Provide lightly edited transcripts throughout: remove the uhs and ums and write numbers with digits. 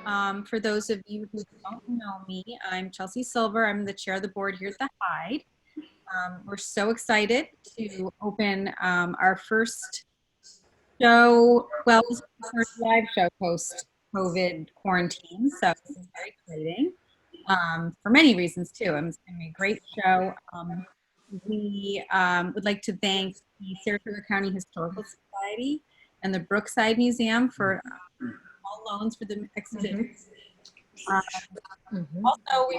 For those of you who don't know me, I'm Chelsea Silver. I'm the chair of the board here at the Hyde. We're so excited to open our first show. Well, this is the first live show post-COVID quarantine, so this is very exciting for many reasons too. It's going to be a great show. We would like to thank the Saratoga County Historical Society and the Brookside Museum for all loans for the exhibition. Also,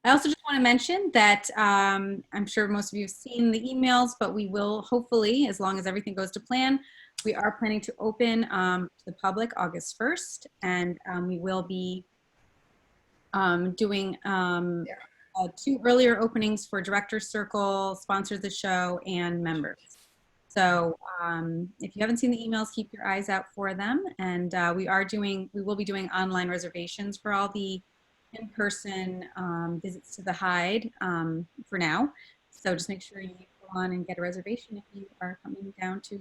I also just want to mention that I'm sure most of you have seen the emails, but we will hopefully, as long as everything goes to plan, we are planning to open to the public August 1st, and we will be doing 2 earlier openings for Director's Circle, sponsors of the show, and members. So if you haven't seen the emails, keep your eyes out for them. And we will be doing online reservations for all the in-person visits to the Hyde for now. So just make sure you go on and get a reservation if you are coming down to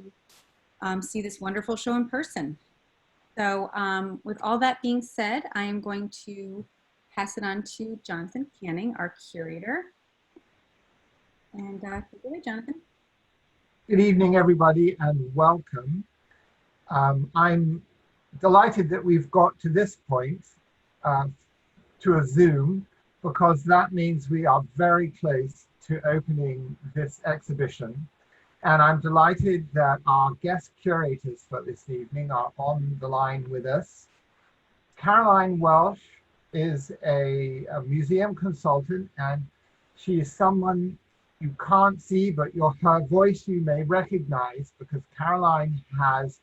see this wonderful show in person. So with all that being said, I am going to pass it on to Jonathan Canning, our curator. And take it away, Jonathan. Good evening, everybody, and welcome. I'm delighted that we've got to this point to a Zoom, because that means we are very close to opening this exhibition. And I'm delighted that our guest curators for this evening are on the line with us. Caroline Welsh is a museum consultant, and she is someone you can't see, but her voice you may recognize, because Caroline has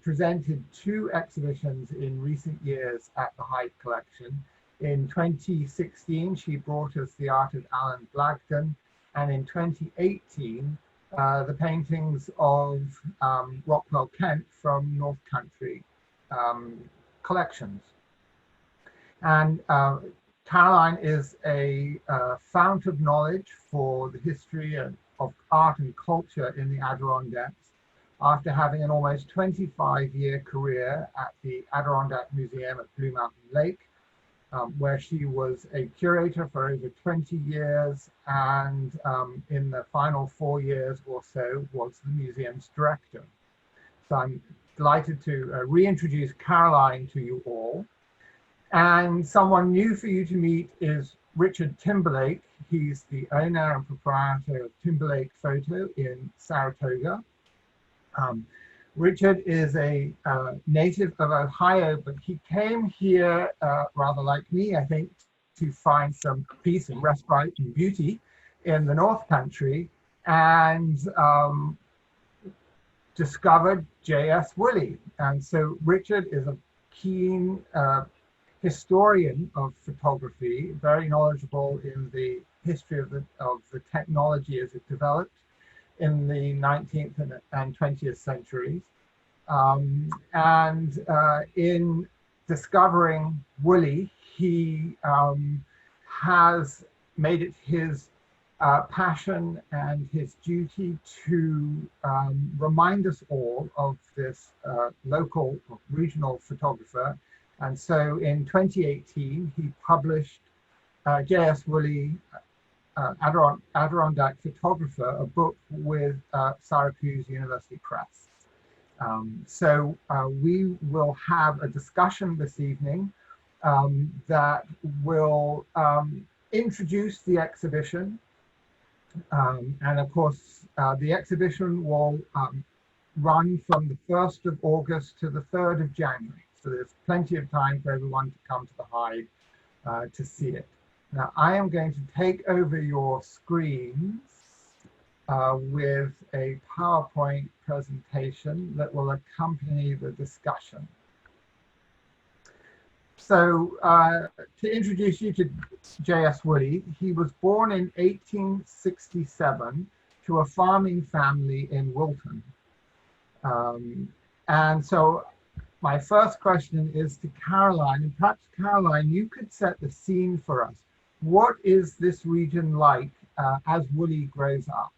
presented 2 exhibitions in recent years at the Hyde Collection. In 2016, she brought us the art of Alan Blagden, and in 2018, the paintings of Rockwell Kent from North Country collections. And Caroline is a fount of knowledge for the history of art and culture in the Adirondacks, after having an almost 25-year career at the Adirondack Museum at Blue Mountain Lake, where she was a curator for over 20 years, and in the final 4 years or so was the museum's director. So I'm delighted to reintroduce Caroline to you all. And someone new for you to meet is Richard Timberlake. He's the owner and proprietor of Timberlake Photo in Saratoga. Richard is a native of Ohio, but he came here, rather like me, I think, to find some peace and respite and beauty in the North Country, and discovered S Wooley. And so Richard is a keen historian of photography, very knowledgeable in the history of the technology as it developed in the 19th and 20th centuries. In discovering Wooley, he has made it his passion and his duty to remind us all of this local, regional photographer. And so in 2018, he published S Wooley, Adirondack Photographer, a book with Syracuse University Press. So we will have a discussion this evening that will introduce the exhibition. And of course, the exhibition will run from the 1st of August to the 3rd of January. So there's plenty of time for everyone to come to the Hyde to see it. Now, I am going to take over your screens with a PowerPoint presentation that will accompany the discussion. So to introduce you to S Wooley, he was born in 1867 to a farming family in Wilton. And so my first question is to Caroline, and perhaps Caroline, you could set the scene for us. What is this region like as Wooley grows up?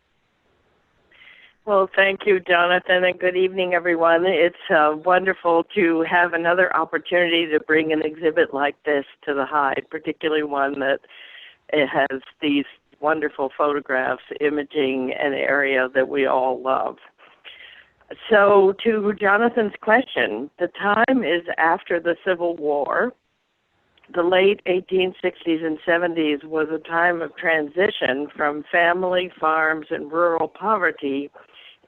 Well, thank you, Jonathan, and good evening, everyone. It's wonderful to have another opportunity to bring an exhibit like this to the Hyde, particularly one that it has these wonderful photographs imaging an area that we all love. So to Jonathan's question, the time is after the Civil War. The late 1860s and 70s was a time of transition from family farms and rural poverty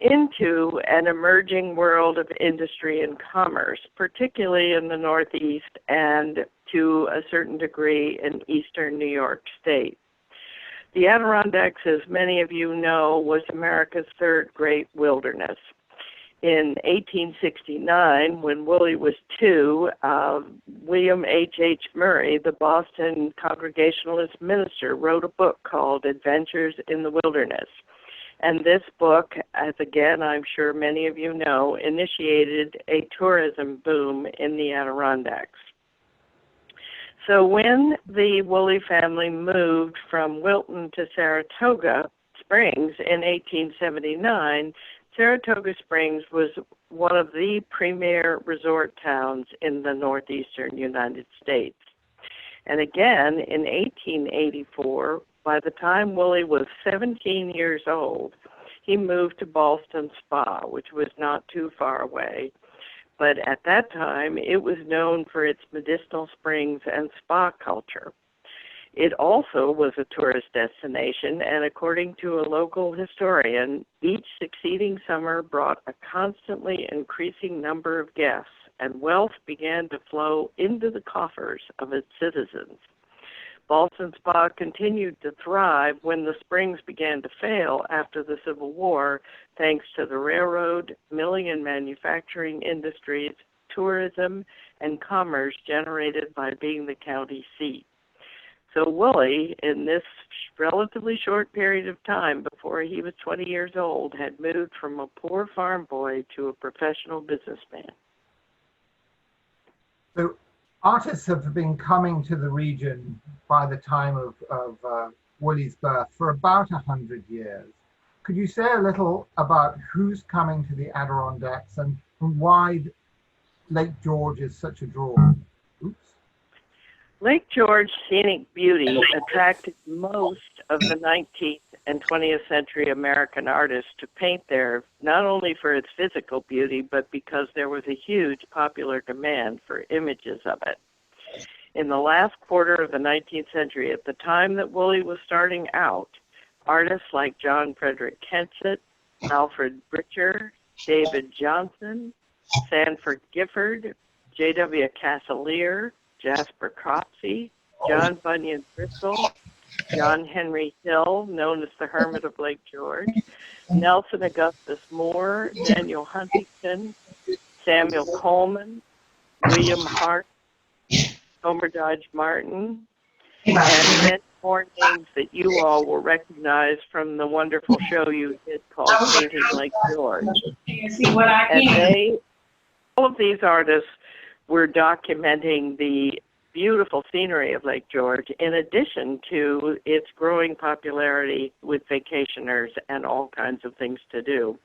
into an emerging world of industry and commerce, particularly in the Northeast and to a certain degree in eastern New York State. The Adirondacks, as many of you know, was America's third great wilderness. In 1869, when Wooley was 2, William H. Murray, the Boston Congregationalist minister, wrote a book called Adventures in the Wilderness. And this book, as again I'm sure many of you know, initiated a tourism boom in the Adirondacks. So when the Wooley family moved from Wilton to Saratoga Springs in 1879, Saratoga Springs was one of the premier resort towns in the northeastern United States. And again, in 1884, by the time Wooley was 17 years old, he moved to Ballston Spa, which was not too far away. But at that time, it was known for its medicinal springs and spa culture. It also was a tourist destination, and according to a local historian, each succeeding summer brought a constantly increasing number of guests, and wealth began to flow into the coffers of its citizens. Ballston Spa continued to thrive when the springs began to fail after the Civil War, thanks to the railroad, milling and manufacturing industries, tourism, and commerce generated by being the county seat. So Wooley, in this relatively short period of time before he was 20 years old, had moved from a poor farm boy to a professional businessman. So artists have been coming to the region by the time of Wooley's birth for about 100 years. Could you say a little about who's coming to the Adirondacks and why Lake George is such a draw? Oops. Lake George's scenic beauty attracted most of the 19th and 20th century American artists to paint there, not only for its physical beauty, but because there was a huge popular demand for images of it. In the last quarter of the 19th century, at the time that Wooley was starting out, artists like John Frederick Kensett, Alfred Britcher, David Johnson, Sanford Gifford, J.W. Casalier, Jasper Cropsey, John Bunyan Bristol, John Henry Hill, known as the Hermit of Lake George, Nelson Augustus Moore, Daniel Huntington, Samuel Coleman, William Hart, Homer Dodge Martin, and many more names that you all will recognize from the wonderful show you did called Painting Lake George. And all of these artists were documenting the beautiful scenery of Lake George in addition to its growing popularity with vacationers and all kinds of things to do.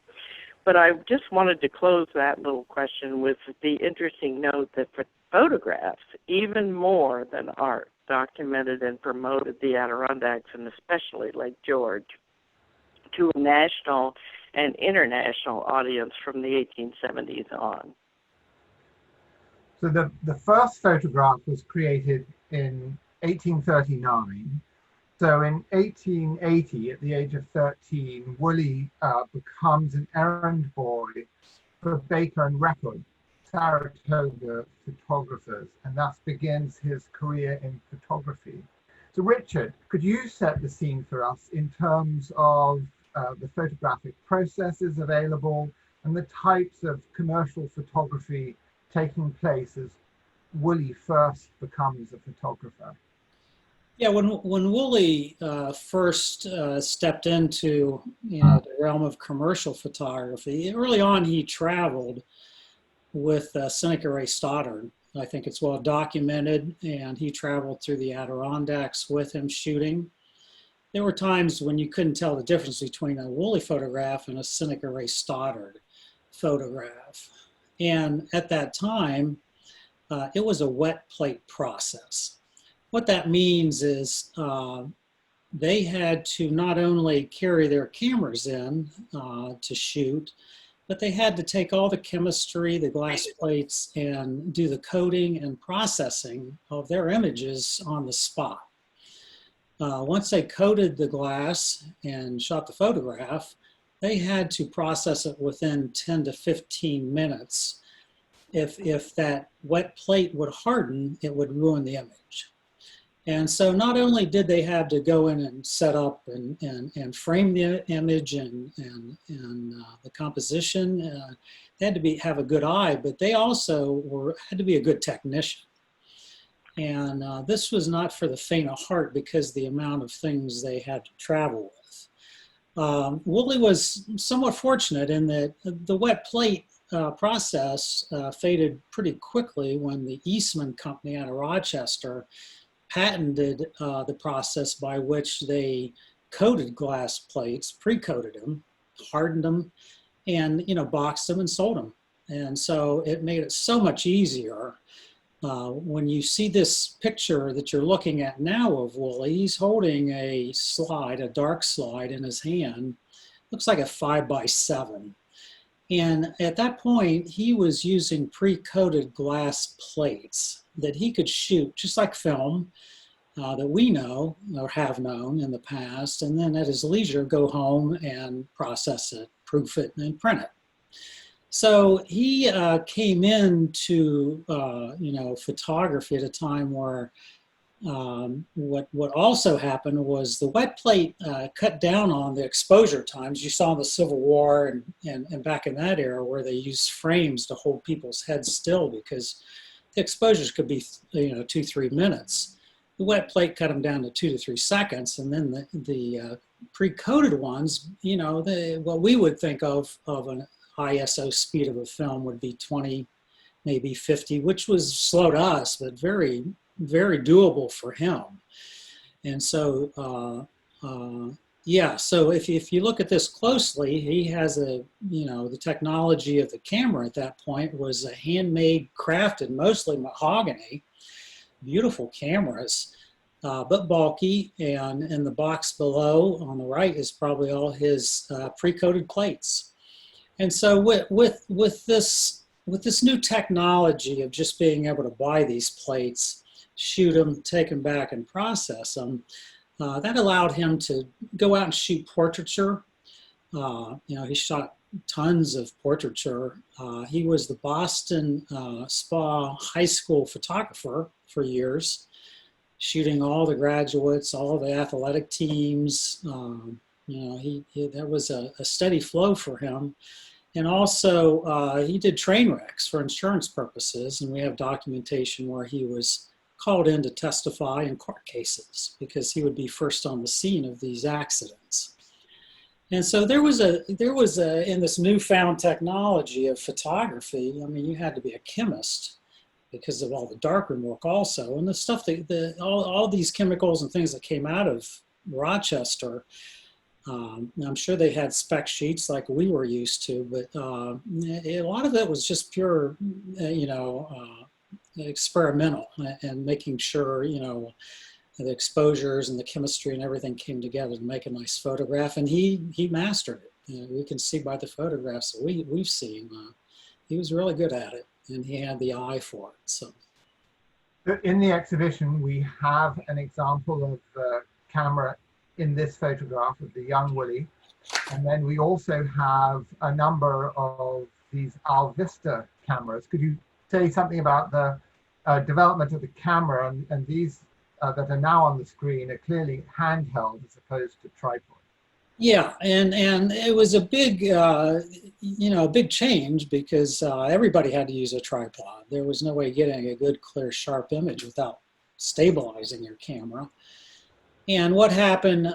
But I just wanted to close that little question with the interesting note that photographs, even more than art, documented and promoted the Adirondacks and especially Lake George to a national and international audience from the 1870s on. So the first photograph was created in 1839. So in 1880, at the age of 13, Wooley becomes an errand boy for Baker and Record, Saratoga photographers, and thus begins his career in photography. So Richard, could you set the scene for us in terms of the photographic processes available and the types of commercial photography taking place as Wooley first becomes a photographer? Yeah, when Wooley first stepped into the realm of commercial photography, early on he traveled with Seneca Ray Stoddard. I think it's well documented, and he traveled through the Adirondacks with him shooting. there were times when you couldn't tell the difference between a Wooley photograph and a Seneca Ray Stoddard photograph. And at that time, it was a wet plate process. What that means is they had to not only carry their cameras in to shoot, but they had to take all the chemistry, the glass plates, and do the coding and processing of their images on the spot. Once they coated the glass and shot the photograph, they had to process it within 10 to 15 minutes. If that wet plate would harden, it would ruin the image. And so not only did they have to go in and set up and frame the image and the composition, they had to have a good eye, but they also had to be a good technician. And this was not for the faint of heart because the amount of things they had to travel with. Wooley was somewhat fortunate in that the wet plate process faded pretty quickly when the Eastman Company out of Rochester patented the process by which they coated glass plates, pre-coated them, hardened them, and boxed them and sold them. And so it made it so much easier. When you see this picture that you're looking at now of Wooley, he's holding a slide, a dark slide in his hand. Looks like a 5x7. And at that point, he was using pre-coated glass plates that he could shoot, just like film, that we know or have known in the past, and then at his leisure go home and process it, proof it, and print it. So he came into photography at a time where what also happened was the wet plate cut down on the exposure times. You saw in the Civil War and back in that era where they used frames to hold people's heads still because the exposures could be 2-3 minutes. The wet plate cut them down to 2 to 3 seconds, and then the pre-coated ones, what we would think of an ISO speed of a film would be 20, maybe 50, which was slow to us, but very, very doable for him. And so, so if you look at this closely, he has the technology of the camera at that point was a handmade, crafted, mostly mahogany, beautiful cameras, but bulky. And in the box below on the right is probably all his pre-coated plates. And so with this new technology of just being able to buy these plates, shoot them, take them back, and process them, that allowed him to go out and shoot portraiture. He shot tons of portraiture. He was the Boston Spa High School photographer for years, shooting all the graduates, all the athletic teams. That was a steady flow for him. And also, he did train wrecks for insurance purposes, and we have documentation where he was called in to testify in court cases because he would be first on the scene of these accidents. And so there was in this newfound technology of photography, you had to be a chemist because of all the darkroom work also, and the stuff all these chemicals and things that came out of Rochester. I'm sure they had spec sheets like we were used to, but a lot of it was just pure, experimental and making sure, the exposures and the chemistry and everything came together to make a nice photograph. And he mastered it. We can see by the photographs that we've seen. He was really good at it, and he had the eye for it. So, in the exhibition, we have an example of the camera in this photograph of the young Wooley. And then we also have a number of these Alvista cameras. Could you say something about the development of the camera and these that are now on the screen are clearly handheld as opposed to tripod? Yeah, and it was a big, big change because everybody had to use a tripod. There was no way getting a good, clear, sharp image without stabilizing your camera. And what happened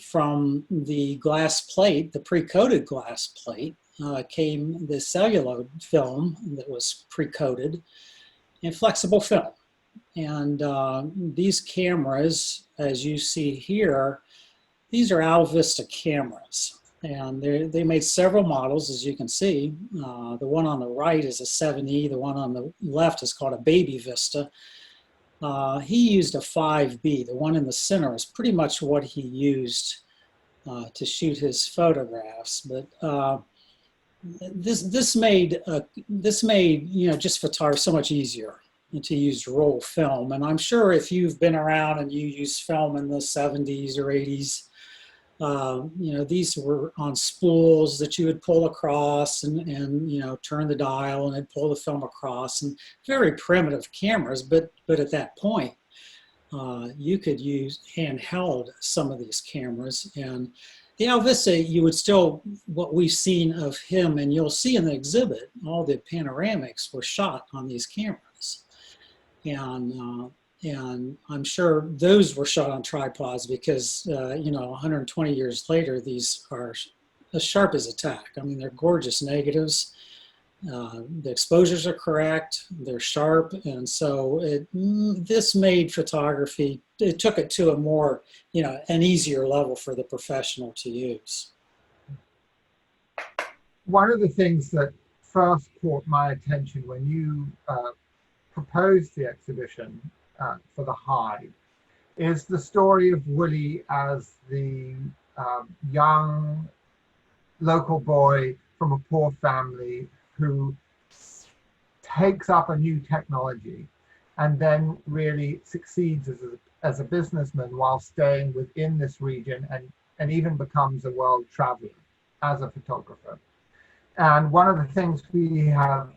from the glass plate, the pre-coated glass plate, came the celluloid film that was pre-coated and flexible film. And these cameras, as you see here, these are Alvista cameras. And they made several models, as you can see. The one on the right is a 7E. The one on the left is called a Baby Vista. He used a 5B. The one in the center is pretty much what he used to shoot his photographs. But this made just photography so much easier to use roll film. And I'm sure if you've been around and you used film in the 70s or 80s, these were on spools that you would pull across and turn the dial and then pull the film across, and very primitive cameras. But at that point, you could use handheld some of these cameras. And the Alvista, you would still, what we've seen of him, and you'll see in the exhibit, all the panoramics were shot on these cameras. And I'm sure those were shot on tripods because, 120 years later, these are as sharp as a tack. I mean, they're gorgeous negatives. The exposures are correct. They're sharp. And so this made photography, it took it to a more, an easier level for the professional to use. One of the things that first caught my attention when you proposed the exhibition for the Hyde is the story of Wooley as the young local boy from a poor family who takes up a new technology and then really succeeds as a businessman while staying within this region and even becomes a world traveler as a photographer. And one of the things we have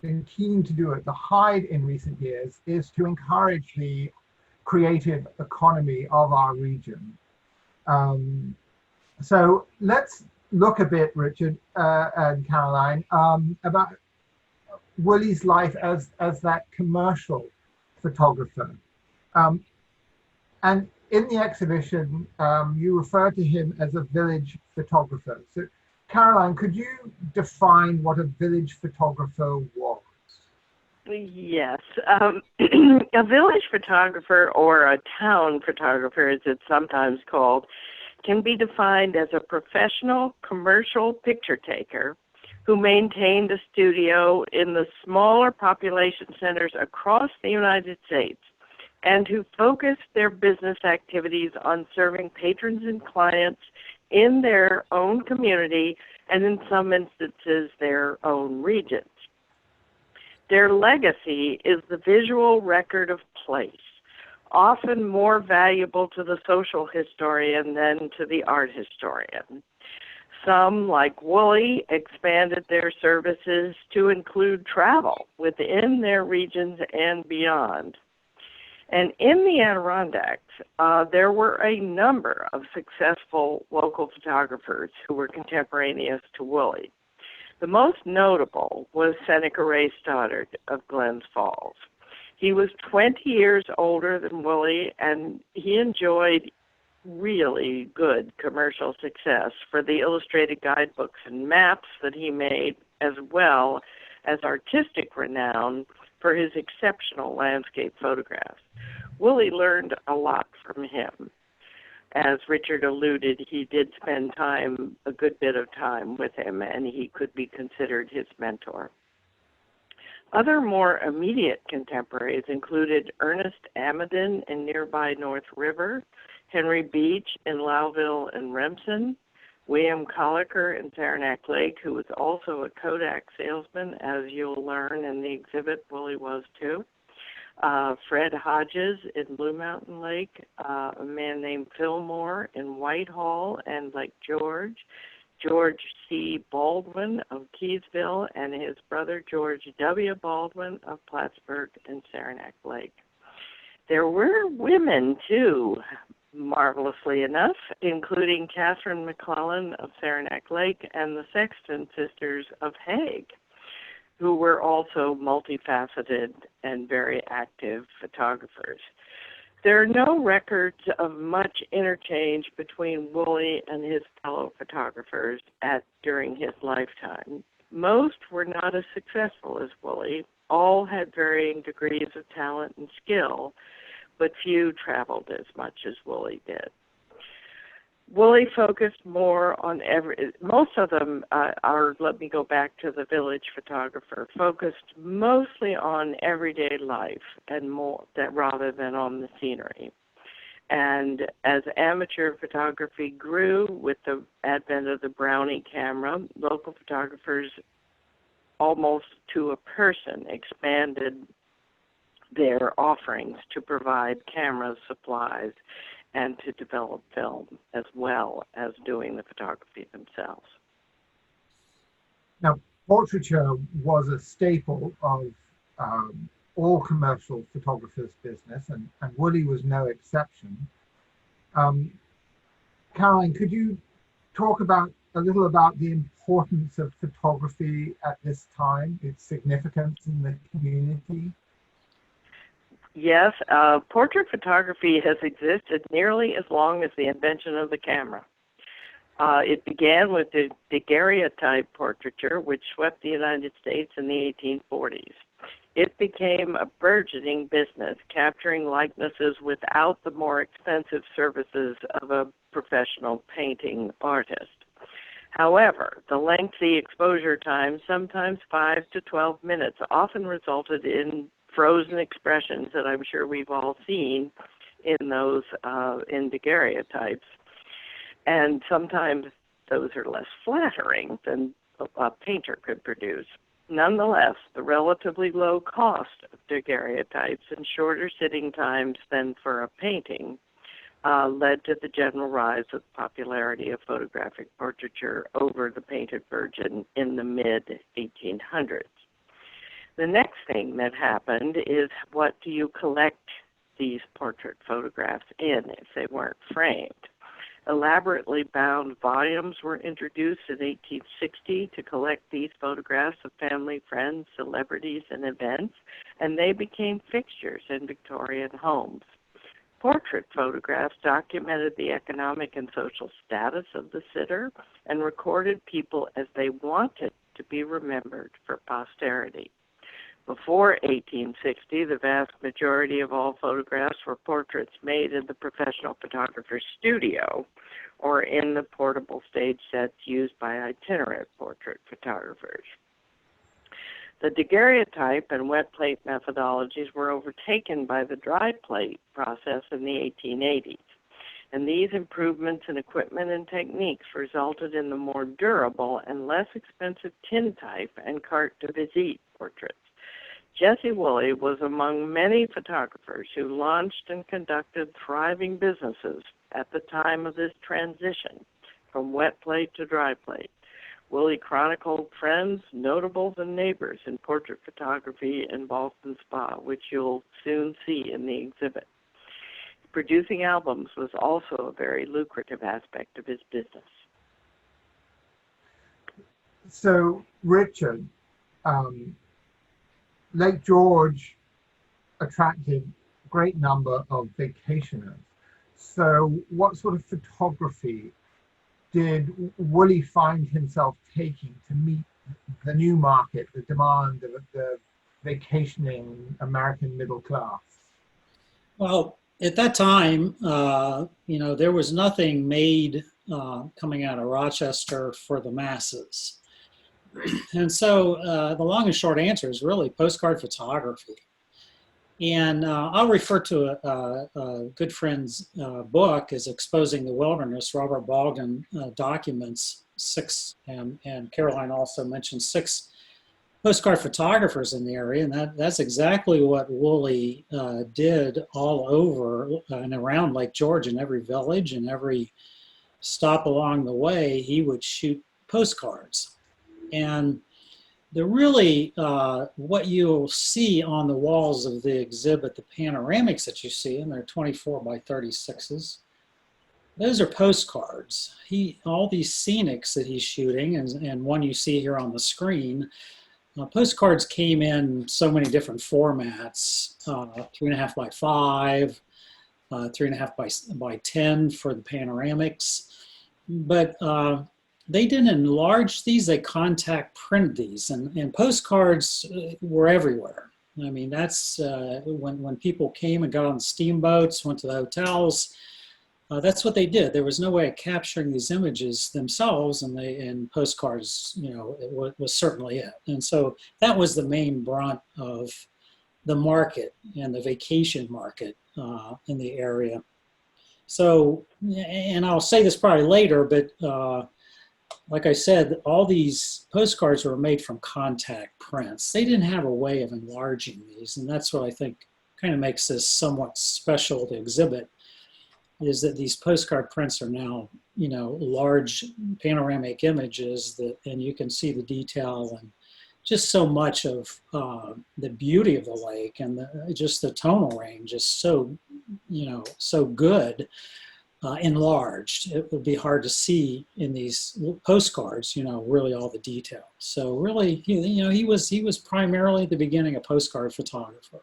been keen to do at the Hyde in recent years is to encourage the creative economy of our region. So let's look a bit, Richard and Caroline, about Wooley's life as that commercial photographer. And in the exhibition, you refer to him as a village photographer. So Caroline, could you define what a village photographer was? Yes. A village photographer, or a town photographer as it's sometimes called, can be defined as a professional commercial picture taker who maintained a studio in the smaller population centers across the United States and who focused their business activities on serving patrons and clients in their own community and in some instances their own regions. Their legacy is the visual record of place, often more valuable to the social historian than to the art historian. Some, like Wooley, expanded their services to include travel within their regions and beyond. And in the Adirondacks, there were a number of successful local photographers who were contemporaneous to Wooley. The most notable was Seneca Ray Stoddard of Glens Falls. He was 20 years older than Wooley, and he enjoyed really good commercial success for the illustrated guidebooks and maps that he made, as well as artistic renown for his exceptional landscape photographs. Wooley learned a lot from him. As Richard alluded, he did spend a good bit of time with him, and he could be considered his mentor. Other more immediate contemporaries included Ernest Amadon in nearby North River, Henry Beach in Lowville and Remsen, William Colliker in Saranac Lake, who was also a Kodak salesman, as you'll learn in the exhibit. Wooley was too. Fred Hodges in Blue Mountain Lake, a man named Fillmore in Whitehall and Lake George, George C. Baldwin of Keysville, and his brother George W. Baldwin of Plattsburgh and Saranac Lake. There were women, too, marvelously enough, including Catherine McClellan of Saranac Lake and the Sexton sisters of Hague, who were also multifaceted and very active photographers. There are no records of much interchange between Wooley and his fellow photographers during his lifetime. Most were not as successful as Wooley. All had varying degrees of talent and skill, but few traveled as much as Wooley did. Wooley focused more on most of them let me go back to the village photographer, focused mostly on everyday life and more that rather than on the scenery. And as amateur photography grew with the advent of the Brownie camera, local photographers almost to a person expanded their offerings to provide cameras, supplies, and to develop film as well as doing the photography themselves. Now, portraiture was a staple of all commercial photographers' business, and Wooley was no exception. Caroline, could you talk a little about the importance of photography at this time, its significance in the community? Yes, portrait photography has existed nearly as long as the invention of the camera. It began with the daguerreotype portraiture, which swept the United States in the 1840s. It became a burgeoning business, capturing likenesses without the more expensive services of a professional painting artist. However, the lengthy exposure time, sometimes 5 to 12 minutes, often resulted in frozen expressions that I'm sure we've all seen in those in daguerreotypes. And sometimes those are less flattering than a painter could produce. Nonetheless, the relatively low cost of daguerreotypes and shorter sitting times than for a painting led to the general rise of the popularity of photographic portraiture over the painted virgin in the mid-1800s. The next thing that happened is, what do you collect these portrait photographs in if they weren't framed? Elaborately bound volumes were introduced in 1860 to collect these photographs of family, friends, celebrities, and events, and they became fixtures in Victorian homes. Portrait photographs documented the economic and social status of the sitter and recorded people as they wanted to be remembered for posterity. Before 1860, the vast majority of all photographs were portraits made in the professional photographer's studio or in the portable stage sets used by itinerant portrait photographers. The daguerreotype and wet plate methodologies were overtaken by the dry plate process in the 1880s, and these improvements in equipment and techniques resulted in the more durable and less expensive tintype and carte de visite portraits. Jesse Wooley was among many photographers who launched and conducted thriving businesses at the time of this transition from wet plate to dry plate. Wooley chronicled friends, notables, and neighbors in portrait photography in Boston Spa, which you'll soon see in the exhibit. Producing albums was also a very lucrative aspect of his business. So, Richard, Lake George attracted a great number of vacationers. So what sort of photography did Wooley find himself taking to meet the new market, the demand of the vacationing American middle class? Well, at that time, there was nothing made coming out of Rochester for the masses. And so the long and short answer is really postcard photography. And I'll refer to a good friend's book as Exposing the Wilderness. Robert Bogdan documents 6, and Caroline also mentioned 6 postcard photographers in the area, and that's exactly what Wooley did all over and around Lake George. In every village and every stop along the way, he would shoot postcards. And what you'll see on the walls of the exhibit, the panoramics that you see, and they're 24 by 36s, those are postcards. All these scenics that he's shooting, and one you see here on the screen, postcards came in so many different formats, 3.5 by 5, 3.5 by 10 for the panoramics. But they didn't enlarge these, they contact printed these, and postcards were everywhere. I mean, that's when people came and got on steamboats, went to the hotels, that's what they did. There was no way of capturing these images themselves, and postcards, it was certainly it. And so that was the main brunt of the market and the vacation market in the area. So, and I'll say this probably later, but like I said, all these postcards were made from contact prints. They didn't have a way of enlarging these, and that's what I think kind of makes this somewhat special to exhibit, is that these postcard prints are now, large panoramic images and you can see the detail and just so much of the beauty of the lake, and just the tonal range is so, so good. Enlarged. It would be hard to see in these postcards, really all the details. So really, he was primarily at the beginning a postcard photographer.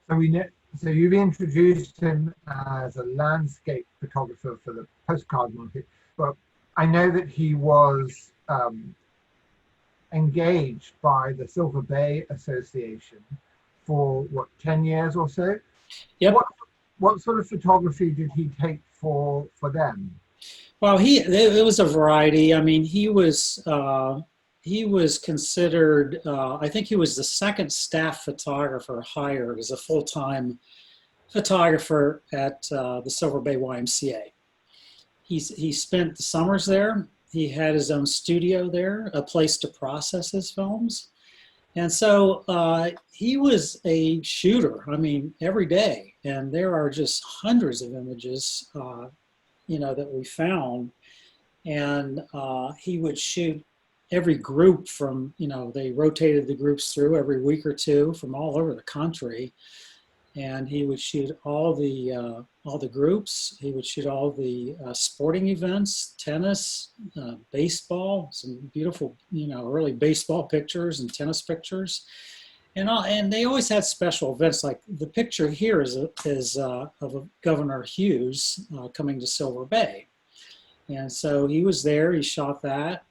So you've introduced him as a landscape photographer for the postcard market, but I know that he was engaged by the Silver Bay Association for 10 years or so? Yep. What sort of photography did he take for them? Well, it was a variety. I mean, he was considered, I think he was the second staff photographer hired as a full-time photographer at the Silver Bay YMCA. He spent the summers there. He had his own studio there, a place to process his films. And so he was a shooter, I mean, every day. And there are just hundreds of images, that we found. And he would shoot every group from, they rotated the groups through every week or two from all over the country. And he would shoot all the groups. He would shoot all the sporting events, tennis, baseball, some beautiful, early baseball pictures and tennis pictures. And they always had special events. Like the picture here is of Governor Hughes coming to Silver Bay. And so he was there, he shot that.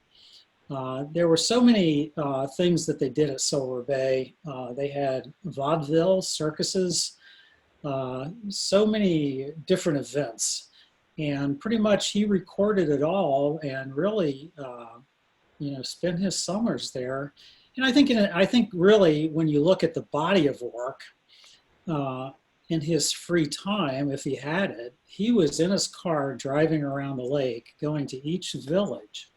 There were so many things that they did at Silver Bay. They had vaudeville, circuses, so many different events. And pretty much he recorded it all and really, spent his summers there. And I think really when you look at the body of work, in his free time, if he had it, he was in his car driving around the lake, going to each village.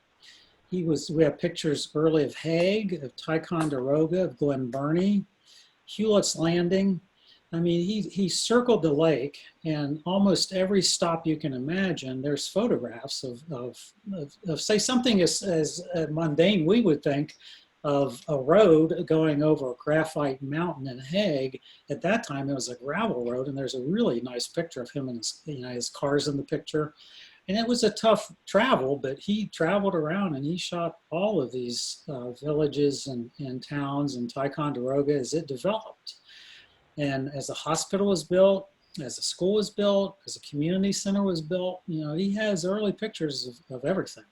We have pictures early of Hague, of Ticonderoga, of Glen Burnie, Hewlett's Landing. I mean, he circled the lake, and almost every stop you can imagine, there's photographs of say something as mundane we would think of a road going over a graphite mountain in Hague. At that time, it was a gravel road, and there's a really nice picture of him and his car's in the picture. And it was a tough travel, but he traveled around and he shot all of these villages and towns in Ticonderoga as it developed. And as the hospital was built, as the school was built, as a community center was built, he has early pictures of everything,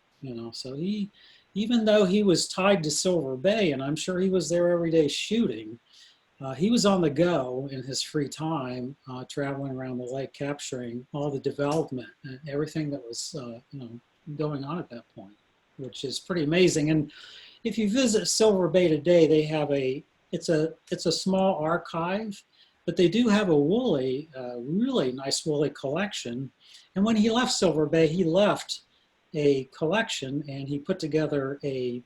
So even though he was tied to Silver Bay, and I'm sure he was there every day shooting, he was on the go in his free time, traveling around the lake, capturing all the development and everything that was, going on at that point, which is pretty amazing. And if you visit Silver Bay today, they have it's a small archive, but they do have a Wooley, really nice Wooley collection. And when he left Silver Bay, he left a collection and he put together a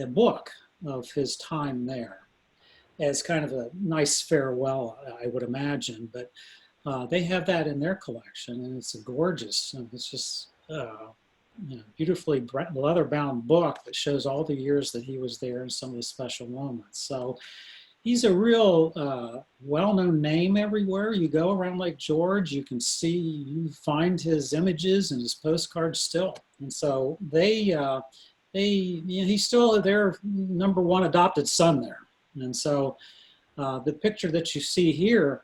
book of his time there as kind of a nice farewell, I would imagine. But they have that in their collection, and it's gorgeous. And it's just beautifully leather-bound book that shows all the years that he was there and some of the special moments. So he's a real well-known name everywhere. You go around Lake George, you find his images and his postcards still. And so he's still their number one adopted son there. And so the picture that you see here,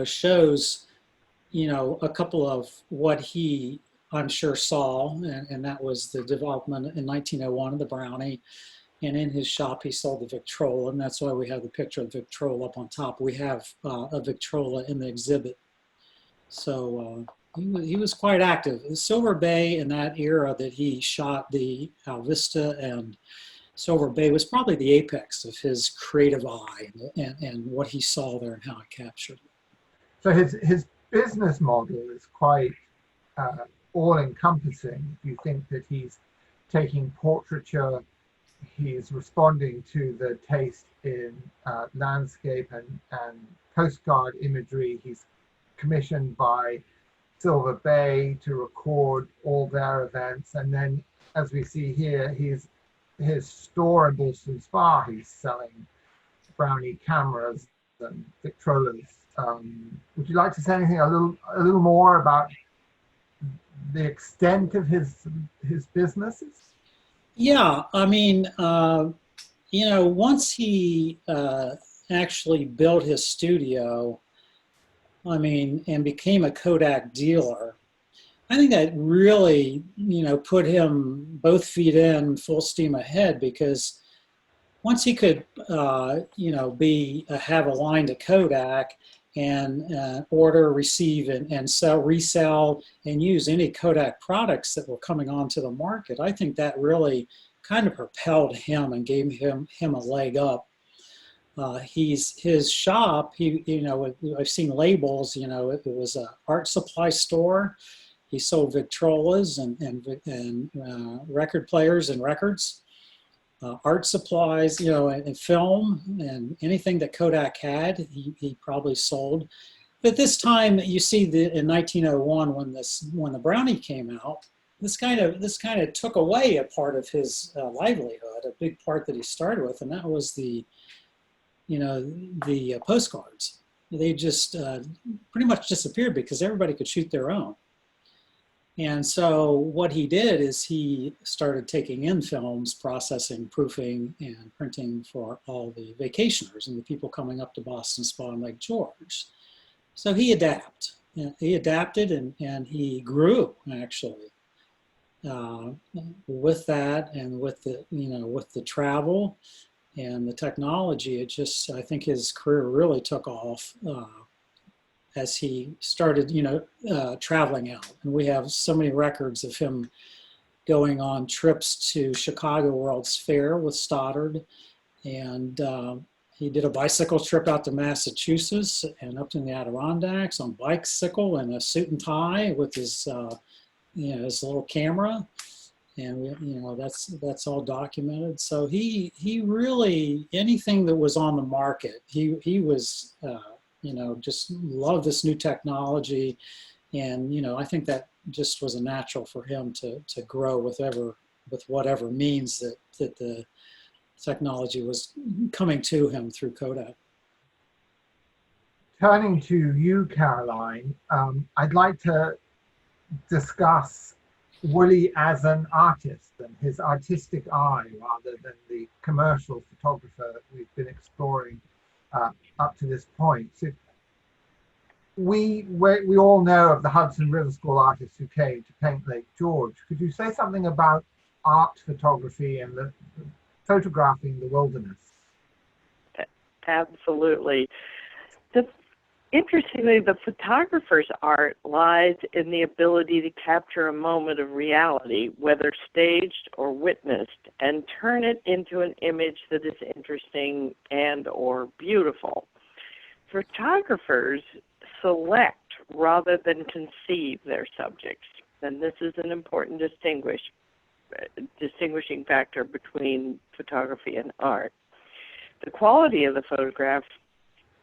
shows, a couple of what he, I'm sure, saw, and that was the development in 1901 of the Brownie. And in his shop, he sold the Victrola, and that's why we have the picture of Victrola up on top. We have a Victrola in the exhibit. So he was quite active. Silver Bay in that era that he shot the Alvista and Silver Bay was probably the apex of his creative eye and what he saw there and how it captured it. So his business model is quite all-encompassing. If you think that he's taking portraiture, he's responding to the taste in landscape and postcard imagery. He's commissioned by Silver Bay to record all their events. And then, as we see here, his store in Ballston Spa, he's selling Brownie cameras and Victrolas. Would you like to say anything a little more about the extent of his businesses? Yeah, I mean, once he actually built his studio, and became a Kodak dealer, I think that really, put him both feet in, full steam ahead, because once he could, have a line to Kodak and order, receive, and sell, resell, and use any Kodak products that were coming onto the market, I think that really kind of propelled him and gave him a leg up. His shop, I've seen labels, it was an art supply store. He sold Victrolas and record players and records, art supplies, and film, and anything that Kodak had, he probably sold. But this time, you see in 1901 when the Brownie came out, this kind of took away a part of his livelihood, a big part that he started with, and that was the postcards. They just pretty much disappeared because everybody could shoot their own. And so what he did is he started taking in films, processing, proofing, and printing for all the vacationers and the people coming up to Boston Spa and Lake George. So he adapted and he grew, actually, with that and with the travel and the technology. I think his career really took off as he started, traveling out. And we have so many records of him going on trips to Chicago World's Fair with Stoddard. And he did a bicycle trip out to Massachusetts and up in the Adirondacks on bicycle and a suit and tie with his little camera. And that's all documented. So he really, anything that was on the market, he was, just loved this new technology. And, I think that just was a natural for him to grow with whatever means that the technology was coming to him through Kodak. Turning to you, Caroline, I'd like to discuss Wooley as an artist and his artistic eye rather than the commercial photographer that we've been exploring up to this point. So we all know of the Hudson River School artists who came to paint Lake George. Could you say something about art photography and the photographing the wilderness? Absolutely. Interestingly, the photographer's art lies in the ability to capture a moment of reality, whether staged or witnessed, and turn it into an image that is interesting and or beautiful. Photographers select rather than conceive their subjects, and this is an important distinguishing factor between photography and art. The quality of the photograph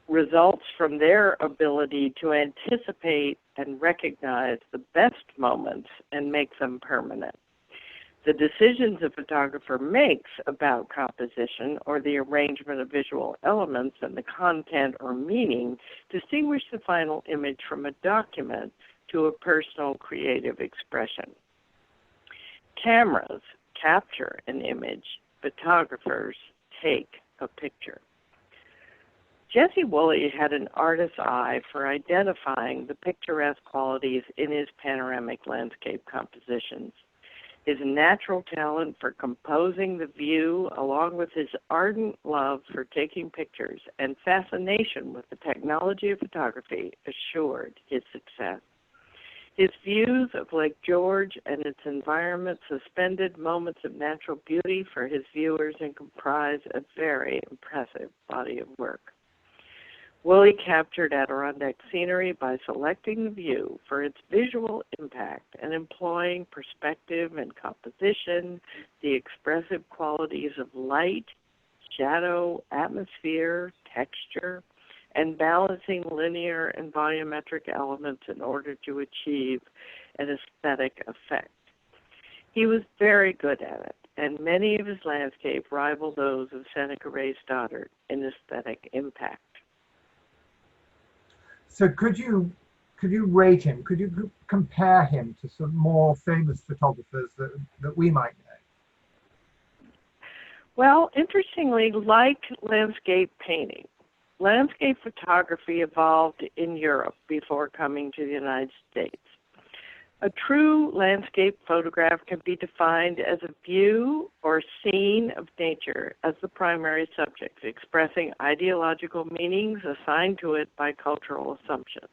results from their ability to anticipate and recognize the best moments and make them permanent. The decisions a photographer makes about composition or the arrangement of visual elements and the content or meaning distinguish the final image from a document to a personal creative expression. Cameras capture an image, photographers take a picture. Jesse Wooley had an artist's eye for identifying the picturesque qualities in his panoramic landscape compositions. His natural talent for composing the view, along with his ardent love for taking pictures and fascination with the technology of photography, assured his success. His views of Lake George and its environment suspended moments of natural beauty for his viewers and comprise a very impressive body of work. Wooley captured Adirondack scenery by selecting the view for its visual impact and employing perspective and composition, the expressive qualities of light, shadow, atmosphere, texture, and balancing linear and volumetric elements in order to achieve an aesthetic effect. He was very good at it, and many of his landscapes rival those of Seneca Ray Stoddard in aesthetic impact. So could you rate him? Could you compare him to some more famous photographers that we might know? Well, interestingly, like landscape painting, landscape photography evolved in Europe before coming to the United States. A true landscape photograph can be defined as a view or scene of nature as the primary subject, expressing ideological meanings assigned to it by cultural assumptions.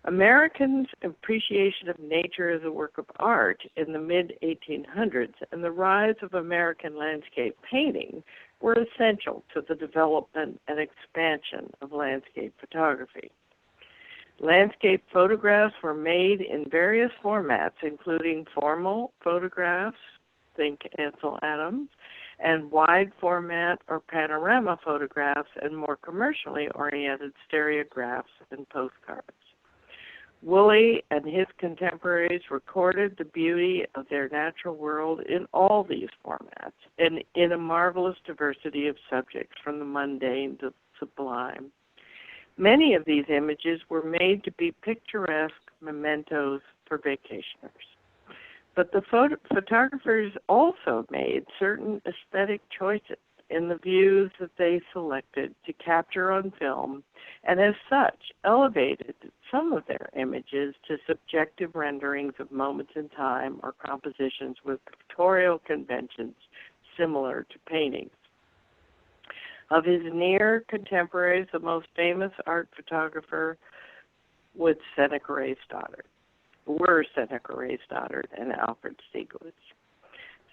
Americans' appreciation of nature as a work of art in the mid-1800s and the rise of American landscape painting were essential to the development and expansion of landscape photography. Landscape photographs were made in various formats, including formal photographs, think Ansel Adams, and wide format or panorama photographs, and more commercially oriented stereographs and postcards. Wooley and his contemporaries recorded the beauty of their natural world in all these formats and in a marvelous diversity of subjects, from the mundane to sublime. Many of these images were made to be picturesque mementos for vacationers. But the photographers also made certain aesthetic choices in the views that they selected to capture on film, and as such elevated some of their images to subjective renderings of moments in time or compositions with pictorial conventions similar to paintings. Of his near contemporaries, the most famous art photographer were Seneca Ray Stoddard and Alfred Steedlitz.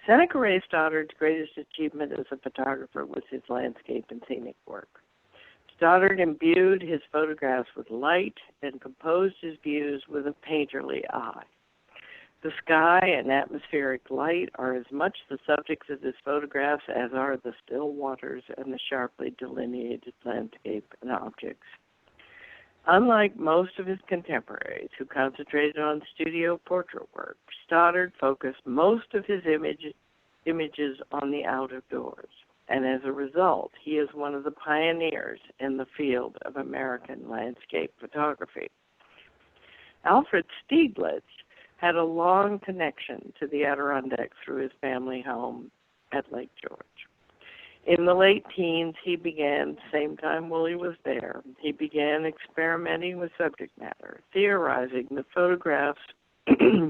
Seneca Ray Stoddard's greatest achievement as a photographer was his landscape and scenic work. Stoddard imbued his photographs with light and composed his views with a painterly eye. The sky and atmospheric light are as much the subjects of his photographs as are the still waters and the sharply delineated landscape and objects. Unlike most of his contemporaries who concentrated on studio portrait work, Stoddard focused most of his images on the out of doors, and as a result, he is one of the pioneers in the field of American landscape photography. Alfred Steedlitz had a long connection to the Adirondacks through his family home at Lake George. In the late teens, he began, same time Wooley was there, he began experimenting with subject matter, theorizing that photographs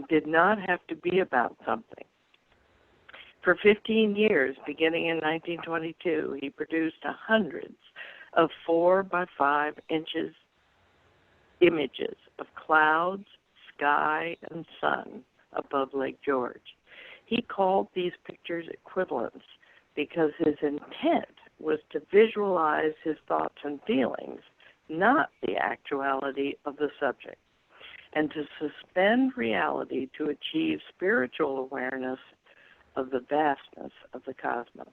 did not have to be about something. For 15 years, beginning in 1922, he produced hundreds of 4 by 5 inches images of clouds, sky, and sun above Lake George. He called these pictures equivalents because his intent was to visualize his thoughts and feelings, not the actuality of the subject, and to suspend reality to achieve spiritual awareness of the vastness of the cosmos.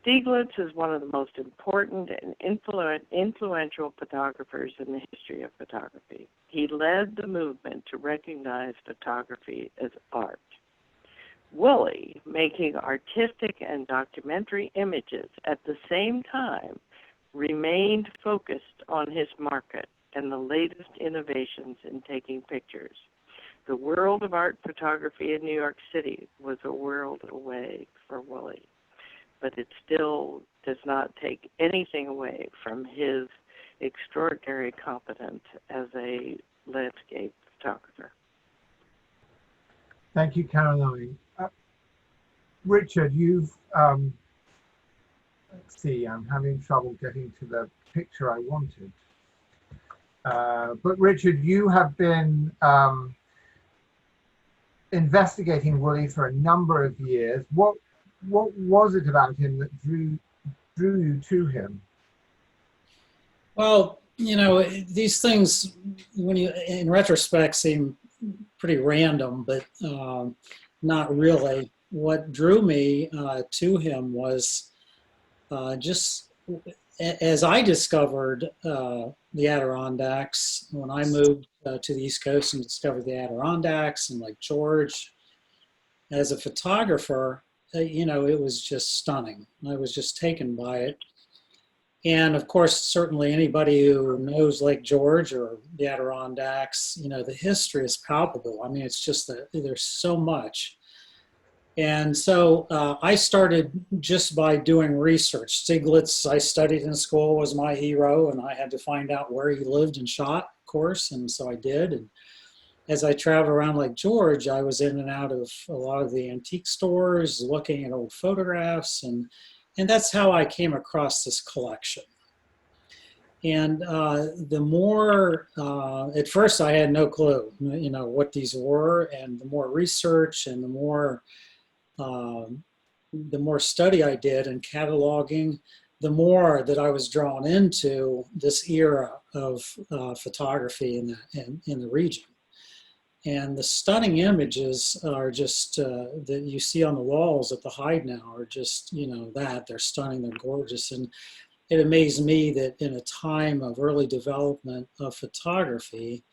Steedlitz is one of the most important and influential photographers in the history of photography. He led the movement to recognize photography as art. Wooley, making artistic and documentary images at the same time, remained focused on his market and the latest innovations in taking pictures. The world of art photography in New York City was a world away for Wooley, but it still does not take anything away from his extraordinary competence as a landscape photographer. Thank you, Caroline. Richard, you've, let's see, I'm having trouble getting to the picture I wanted. But Richard, you have been investigating Wooley for a number of years. What was it about him that drew you to him? Well, you know, these things, when you, in retrospect, seem pretty random, but not really. What drew me to him was just as I discovered the Adirondacks when I moved to the East Coast and discovered the Adirondacks and Lake George. As a photographer, you know, it was just stunning. I was just taken by it. And of course, certainly anybody who knows Lake George or the Adirondacks, you know, the history is palpable. I mean, it's just that there's so much. And so I started just by doing research. Steedlitz, I studied in school, was my hero, and I had to find out where he lived and shot, of course, and so I did. And as I traveled around Lake George, I was in and out of a lot of the antique stores, looking at old photographs, and that's how I came across this collection. And the more, at first I had no clue, you know, what these were, and the more research and the more study I did and cataloging, the more that I was drawn into this era of photography in the region. And the stunning images are just that you see on the walls at the Hyde now are just, you know, they're stunning, they're gorgeous. And it amazed me that in a time of early development of photography,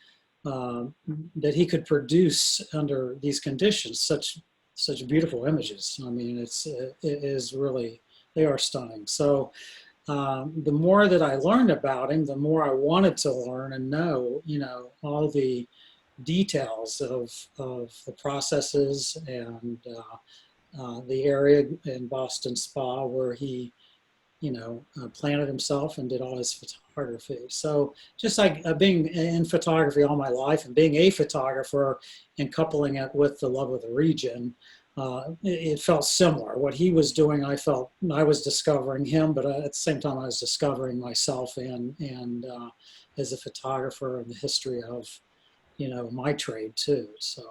that he could produce under these conditions such beautiful images. I mean, it is really, they are stunning. So the more that I learned about him, the more I wanted to learn and know, you know, all the details of the processes and the area in Boston Spa where he, you know, planted himself and did all his photography. So just like being in photography all my life and being a photographer and coupling it with the love of the region, it felt similar. What he was doing, I felt I was discovering him, but at the same time I was discovering myself and as a photographer and the history of, you know, my trade too. So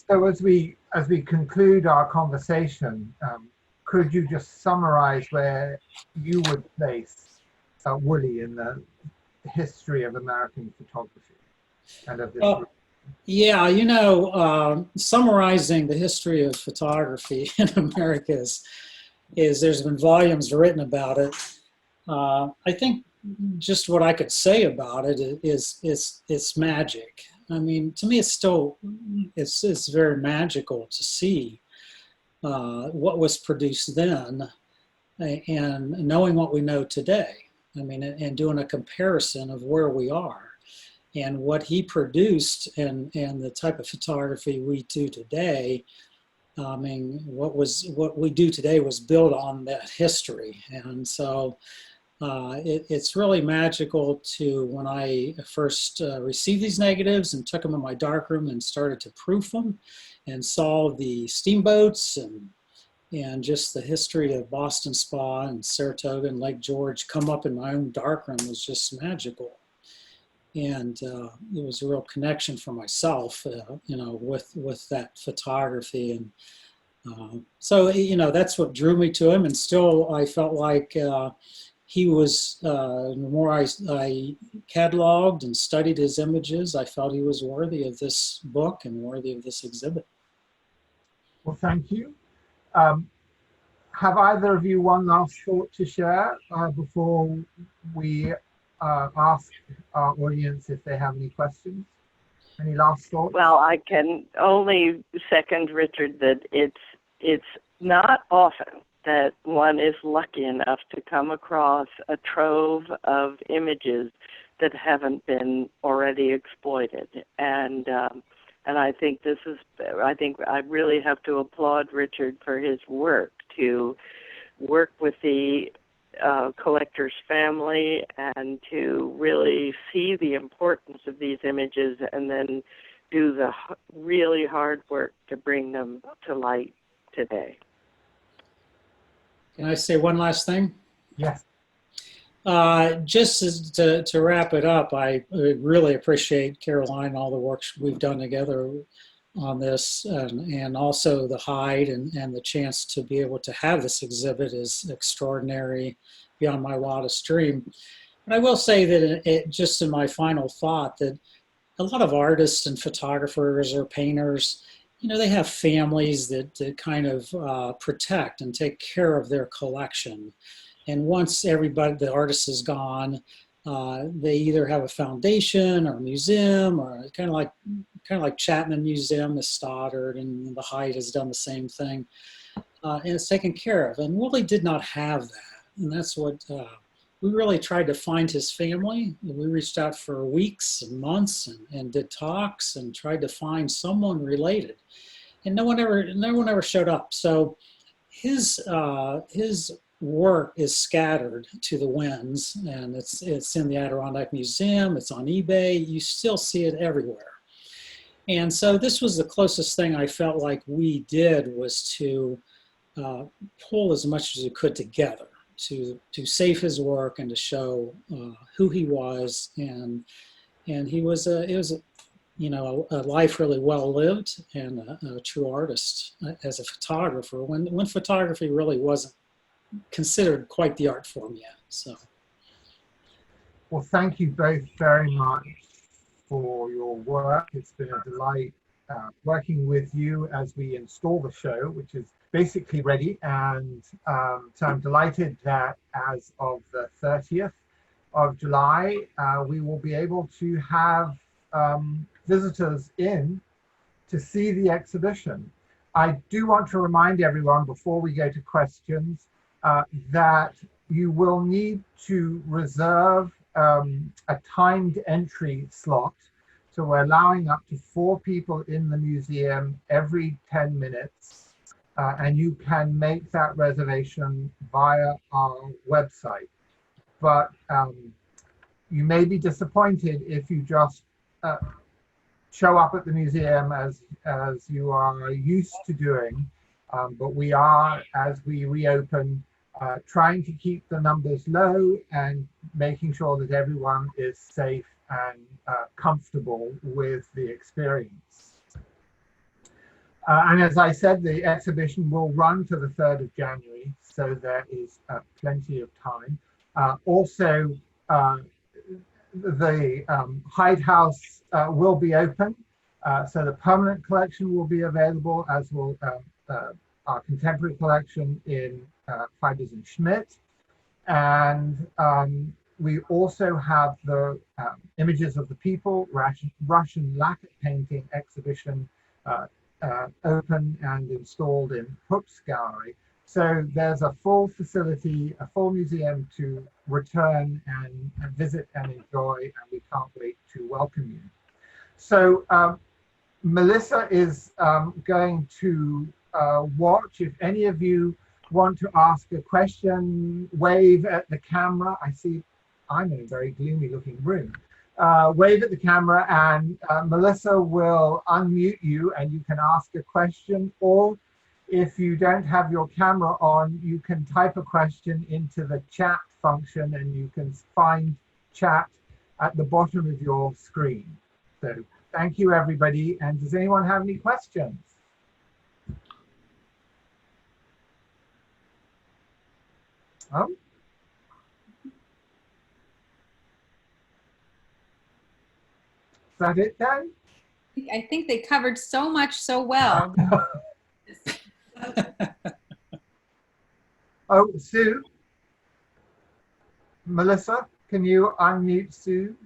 so as we conclude our conversation, could you just summarize where you would place Wooley in the history of American photography and of this group? Yeah, you know, summarizing the history of photography in America is there's been volumes written about it. I think just what I could say about it is it's magic. I mean, to me, it's very magical to see what was produced then and knowing what we know today. I mean, and doing a comparison of where we are and what he produced and the type of photography we do today. I mean, what we do today was built on that history. And so it's really magical to, when I first received these negatives and took them in my darkroom and started to proof them and saw the steamboats and just the history of Boston Spa and Saratoga and Lake George come up in my own darkroom was just magical. And it was a real connection for myself, you know, with that photography. And so, you know, that's what drew me to him. And still, I felt like he was, the more I cataloged and studied his images, I felt he was worthy of this book and worthy of this exhibit. Well, thank you. Have either of you one last thought to share before we ask our audience if they have any questions? Any last thoughts? Well, I can only second Richard that it's not often that one is lucky enough to come across a trove of images that haven't been already exploited. And I think I really have to applaud Richard for his work to work with the collector's family and to really see the importance of these images and then do the really hard work to bring them to light today. Can I say one last thing? Yes. Just to wrap it up, I really appreciate Caroline and all the work we've done together on this, and also the Hyde and the chance to be able to have this exhibit is extraordinary, beyond my wildest dream. But I will say that just in my final thought, that a lot of artists and photographers or painters, they have families that kind of protect and take care of their collection. And once the artist is gone, they either have a foundation or a museum, or kind of like Chapman Museum, the Stoddard, and the Hyde has done the same thing, and it's taken care of. And Wooley did not have that, and that's what we really tried to find his family. We reached out for weeks and months and did talks and tried to find someone related, and no one ever showed up. So his work is scattered to the winds, and it's in the Adirondack Museum, it's on eBay, you still see it everywhere. And so this was the closest thing I felt like we did, was to pull as much as we could together to save his work and to show who he was, and it was a life really well lived, and a true artist as a photographer, when photography really wasn't considered quite the art form yet. So, well, thank you both very much for your work. It's been a delight working with you as we install the show, which is basically ready. And so I'm delighted that as of the 30th of July, we will be able to have visitors in to see the exhibition. I do want to remind everyone, before we go to questions, that you will need to reserve a timed entry slot. So we're allowing up to 4 people in the museum every 10 minutes, and you can make that reservation via our website. But you may be disappointed if you just show up at the museum as you are used to doing. But we are, as we reopen, trying to keep the numbers low and making sure that everyone is safe and comfortable with the experience. And as I said, the exhibition will run to the 3rd of January, so there is plenty of time. Also, the Hyde House will be open, so the permanent collection will be available, as will our contemporary collection in Fibers and Schmidt. And we also have the Images of the People Russian lacquer painting exhibition open and installed in Hook's Gallery. So there's a full facility, a full museum to return and visit and enjoy, and we can't wait to welcome you. So Melissa is going to watch. If any of you want to ask a question, wave at the camera. I see I'm in a very gloomy looking room. Wave at the camera, and Melissa will unmute you and you can ask a question, or if you don't have your camera on, you can type a question into the chat function and you can find chat at the bottom of your screen. So thank you, everybody. And does anyone have any questions? Oh. Is that it then? I think they covered so much so well. Oh, Sue? Melissa, can you unmute Sue?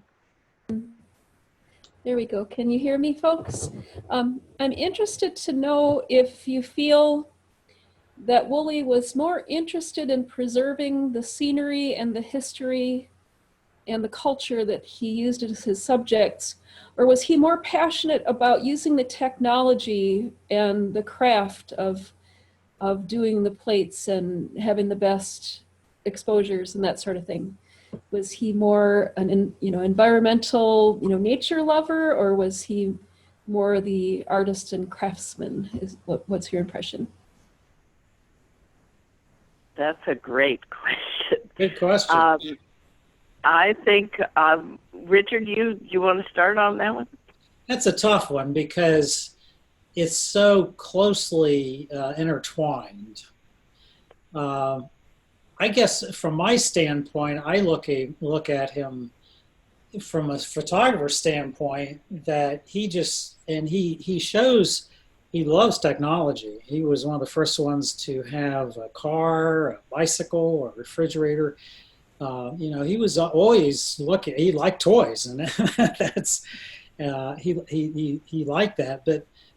There we go. Can you hear me, folks? I'm interested to know if you feel that Wooley was more interested in preserving the scenery and the history and the culture that he used as his subjects, or was he more passionate about using the technology and the craft of doing the plates and having the best exposures and that sort of thing? Was he more an environmental, nature lover, or was he more the artist and craftsman? What's your impression? That's a great question. Good question. I think, Richard, you want to start on that one? That's a tough one because it's so closely intertwined. I guess from my standpoint, I look at him from a photographer standpoint that he shows he loves technology. He was one of the first ones to have a car, a bicycle, a refrigerator. He was always looking. He liked toys, and that's he liked that.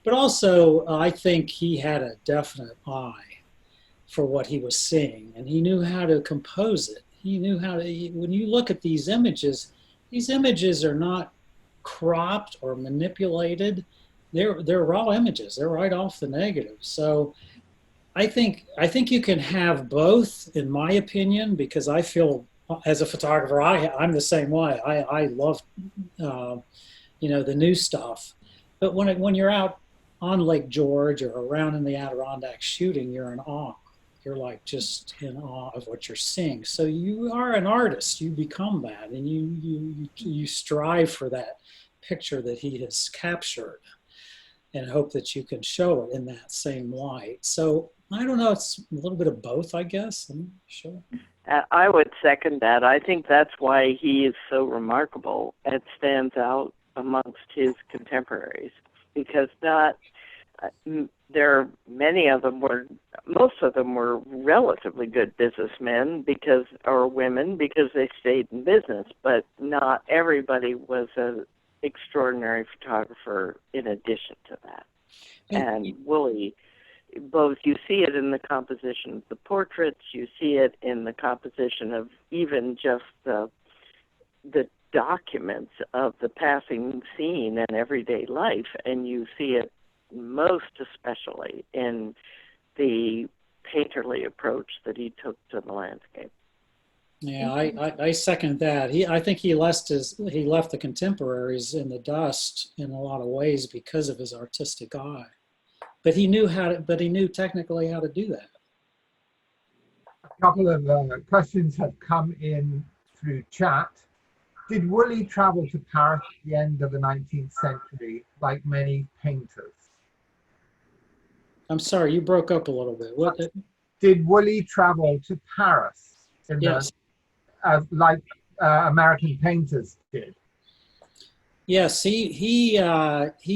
But also, I think he had a definite eye for what he was seeing, and he knew how to compose it. He knew how to. When you look at these images are not cropped or manipulated. They're raw images. They're right off the negative. So I think you can have both, in my opinion, because I feel as a photographer, I'm the same way. I love the new stuff, but when you're out on Lake George or around in the Adirondack shooting, you're in awe. You're like just in awe of what you're seeing. So you are an artist. You become that, and you strive for that picture that he has captured, and hope that you can show it in that same light. So I don't know. It's a little bit of both, I guess. I'm sure. I would second that. I think that's why he is so remarkable. It stands out amongst his contemporaries because most of them were relatively good businessmen or women because they stayed in business, but not everybody was an extraordinary photographer in addition to that. And Wooley, both you see it in the composition of the portraits, you see it in the composition of even just the documents of the passing scene and everyday life, and you see it most especially in the painterly approach that he took to the landscape. Yeah, I second that. I think he left the contemporaries in the dust in a lot of ways because of his artistic eye. But he knew technically how to do that. A couple of questions have come in through chat. Did Wooley travel to Paris at the end of the 19th century like many painters? I'm sorry, you broke up a little bit. What? Did Wooley travel to Paris Yes. Like American painters did? Yes, he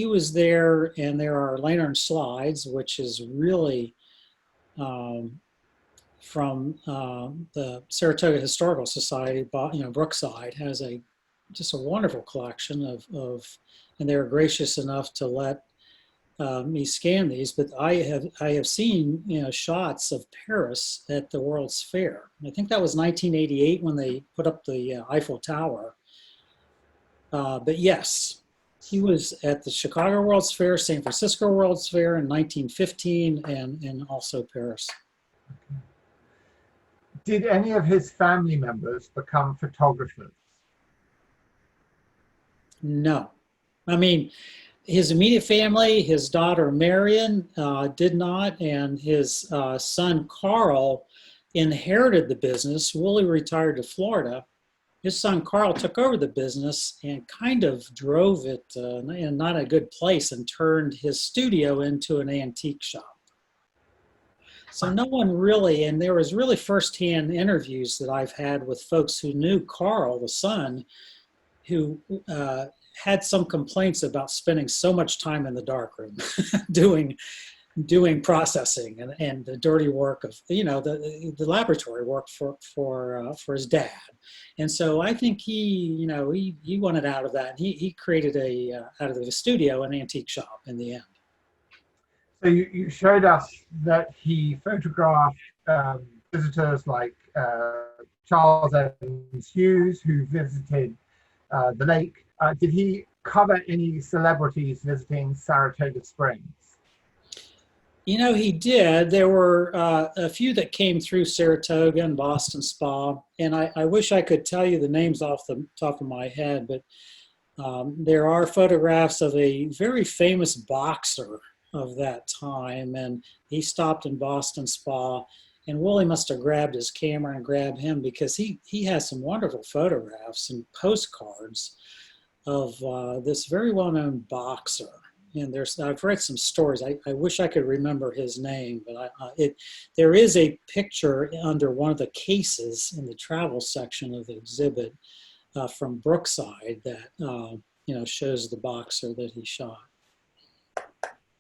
was there, and there are lantern slides, which is really from the Saratoga Historical Society. Brookside has just a wonderful collection of, and they were gracious enough to let me scan these. But I have seen shots of Paris at the World's Fair. I think that was 1988 when they put up the Eiffel Tower. But yes, he was at the Chicago World's Fair, San Francisco World's Fair in 1915, and also Paris. Okay. Did any of his family members become photographers? No. I mean, his immediate family, his daughter Marion did not, and his son Carl inherited the business. Wooley retired to Florida. His son Carl took over the business and kind of drove it in not a good place and turned his studio into an antique shop. So no one really, and there was really firsthand interviews that I've had with folks who knew Carl, the son, who had some complaints about spending so much time in the darkroom doing processing and the dirty work of the laboratory work for his dad. And so I think he wanted out of that. He created out of the studio an antique shop in the end. So you showed us that he photographed visitors like Charles Evans Hughes, who visited the lake. Did he cover any celebrities visiting Saratoga Springs? He did. There were a few that came through Saratoga and Boston Spa, and I wish I could tell you the names off the top of my head, but there are photographs of a very famous boxer of that time, and he stopped in Boston Spa, And Wooley must have grabbed his camera and grabbed him because he has some wonderful photographs and postcards of this very well-known boxer. And I've read some stories. I wish I could remember his name, but there is a picture under one of the cases in the travel section of the exhibit from Brookside that shows the boxer that he shot.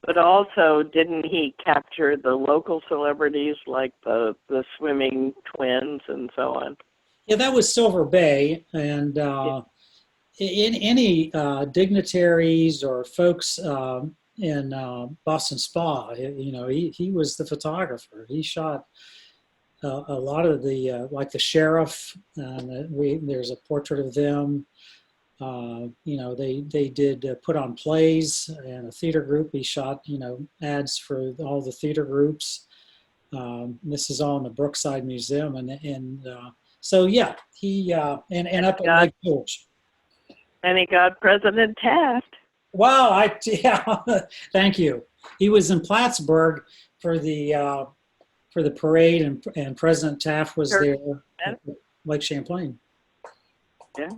But also, didn't he capture the local celebrities like the swimming twins and so on? Yeah, that was Silver Bay, and in any dignitaries or folks in Boston Spa, he was the photographer. He shot a lot of the like the sheriff. There's a portrait of them. They did put on plays and a theater group. He shot, ads for all the theater groups. This is all in the Brookside Museum. So, yeah, he, and up at Lake George. And he got President Taft. Wow, thank you. He was in Plattsburgh for the parade, and President Taft was there at Lake Champlain. Yeah.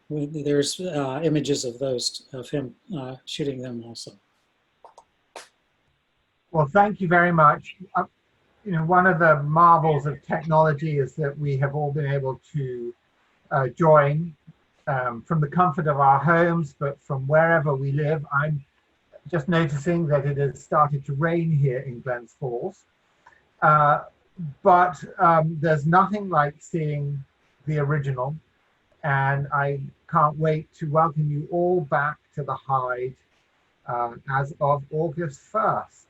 There's images of him shooting them also. Well, thank you very much. One of the marvels of technology is that we have all been able to join from the comfort of our homes, but from wherever we live. I'm just noticing that it has started to rain here in Glens Falls. But there's nothing like seeing the original. And I can't wait to welcome you all back to the Hyde as of August 1st.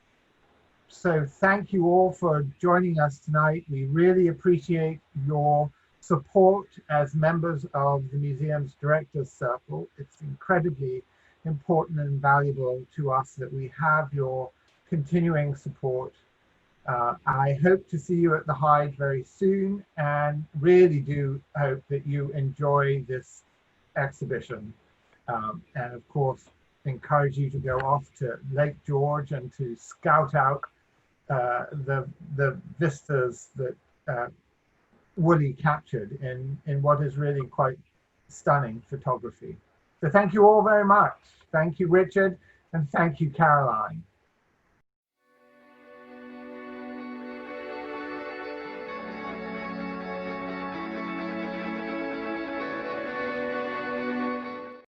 So thank you all for joining us tonight. We really appreciate your support as members of the museum's Directors Circle. It's incredibly important and valuable to us that we have your continuing support. I hope to see you at the Hyde very soon, and really do hope that you enjoy this exhibition. And of course, encourage you to go off to Lake George and to scout out the vistas that Wooley captured in what is really quite stunning photography. So thank you all very much. Thank you, Richard, and thank you, Caroline.